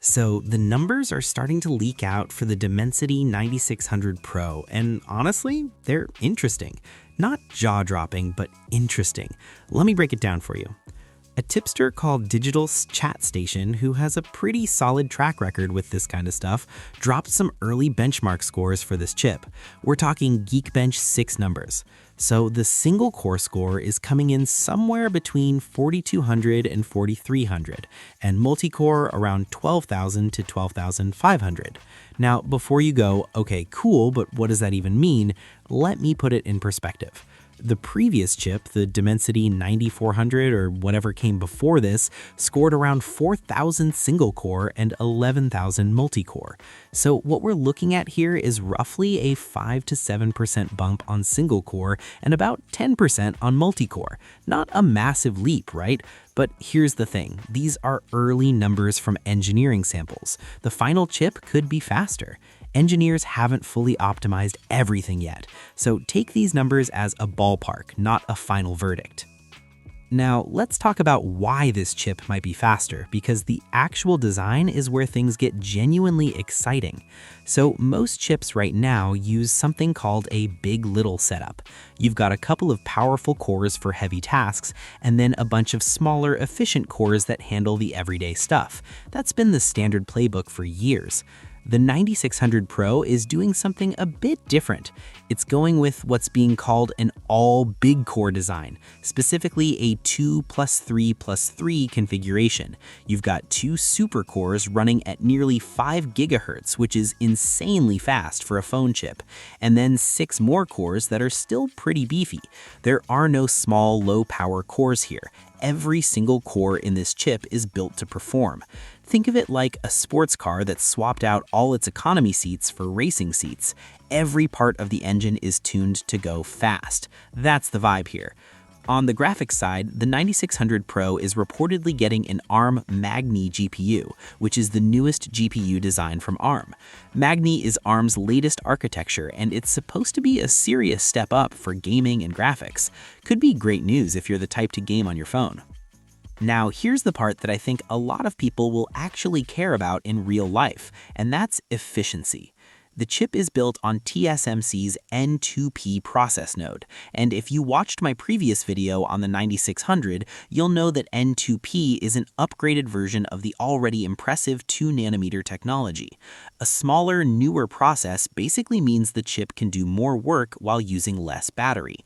So the numbers are starting to leak out for the Dimensity 9600 Pro, and honestly, they're interesting. Not jaw-dropping, but interesting. Let me break it down for you. A tipster called Digital's Chat Station, who has a pretty solid track record with this kind of stuff, dropped some early benchmark scores for this chip. We're talking Geekbench 6 numbers. So the single core score is coming in somewhere between 4200 and 4300, and multi-core around 12,000 to 12,500. Now, before you go, okay, cool, but what does that even mean? Let me put it in perspective. The previous chip, the Dimensity 9400 or whatever came before this, scored around 4,000 single-core and 11,000 multi-core. So what we're looking at here is roughly a 5 to 7% bump on single-core and about 10% on multi-core. Not a massive leap, right? But here's the thing, these are early numbers from engineering samples. The final chip could be faster. Engineers haven't fully optimized everything yet, so take these numbers as a ballpark, not a final verdict. Now, let's talk about why this chip might be faster, because the actual design is where things get genuinely exciting. So most chips right now use something called a big little setup. You've got a couple of powerful cores for heavy tasks, and then a bunch of smaller, efficient cores that handle the everyday stuff. That's been the standard playbook for years. The 9600 Pro is doing something a bit different. It's going with what's being called an all-big core design, specifically a 2+3+3 configuration. You've got 2 super cores running at nearly 5 GHz, which is insanely fast for a phone chip, and then 6 more cores that are still pretty beefy. There are no small, low-power cores here. Every single core in this chip is built to perform. Think of it like a sports car that swapped out all its economy seats for racing seats. Every part of the engine is tuned to go fast. That's the vibe here. On the graphics side, the 9600 Pro is reportedly getting an ARM Magni GPU, which is the newest GPU design from ARM. Magni is ARM's latest architecture, and it's supposed to be a serious step up for gaming and graphics. Could be great news if you're the type to game on your phone. Now, here's the part that I think a lot of people will actually care about in real life, and that's efficiency. The chip is built on TSMC's N2P process node, and if you watched my previous video on the 9600, you'll know that N2P is an upgraded version of the already impressive 2nm technology. A smaller, newer process basically means the chip can do more work while using less battery.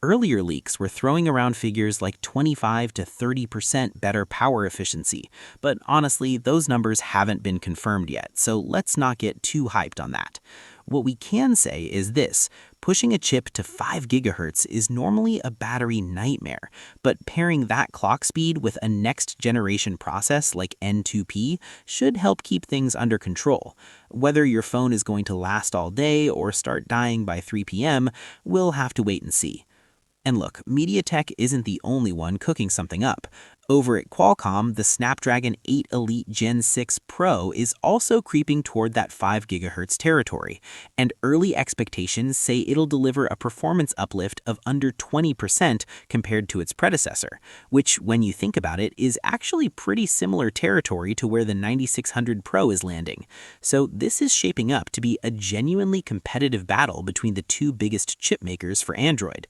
Earlier leaks were throwing around figures like 25 to 30% better power efficiency, but honestly, those numbers haven't been confirmed yet, so let's not get too hyped on that. What we can say is this: pushing a chip to 5 GHz is normally a battery nightmare, but pairing that clock speed with a next-generation process like N2P should help keep things under control. Whether your phone is going to last all day or start dying by 3 p.m., we'll have to wait and see. And look, MediaTek isn't the only one cooking something up. Over at Qualcomm, the Snapdragon 8 Elite Gen 6 Pro is also creeping toward that 5 GHz territory, and early expectations say it'll deliver a performance uplift of under 20% compared to its predecessor, which, when you think about it, is actually pretty similar territory to where the 9600 Pro is landing. So this is shaping up to be a genuinely competitive battle between the two biggest chip makers for Android.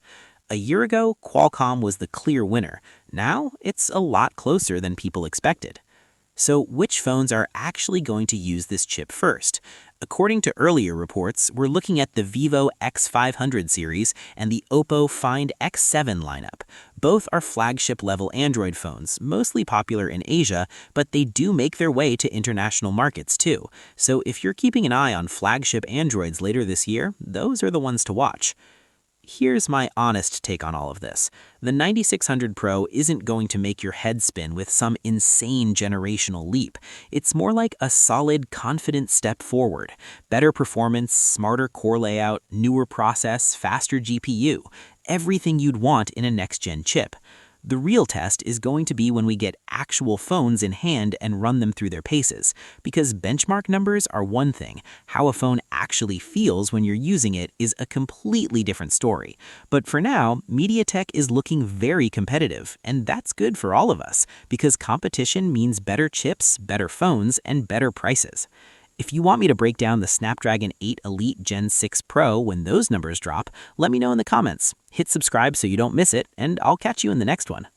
A year ago, Qualcomm was the clear winner. Now, it's a lot closer than people expected. So which phones are actually going to use this chip first? According to earlier reports, we're looking at the Vivo X500 series and the Oppo Find X7 lineup. Both are flagship-level Android phones, mostly popular in Asia, but they do make their way to international markets too. So if you're keeping an eye on flagship Androids later this year, those are the ones to watch. Here's my honest take on all of this. The 9600 Pro isn't going to make your head spin with some insane generational leap. It's more like a solid, confident step forward. Better performance, smarter core layout, newer process, faster GPU. Everything you'd want in a next-gen chip. The real test is going to be when we get actual phones in hand and run them through their paces, because benchmark numbers are one thing. How a phone actually feels when you're using it is a completely different story. But for now, MediaTek is looking very competitive, and that's good for all of us, because competition means better chips, better phones, and better prices. If you want me to break down the Snapdragon 8 Elite Gen 6 Pro when those numbers drop, let me know in the comments. Hit subscribe so you don't miss it, and I'll catch you in the next one.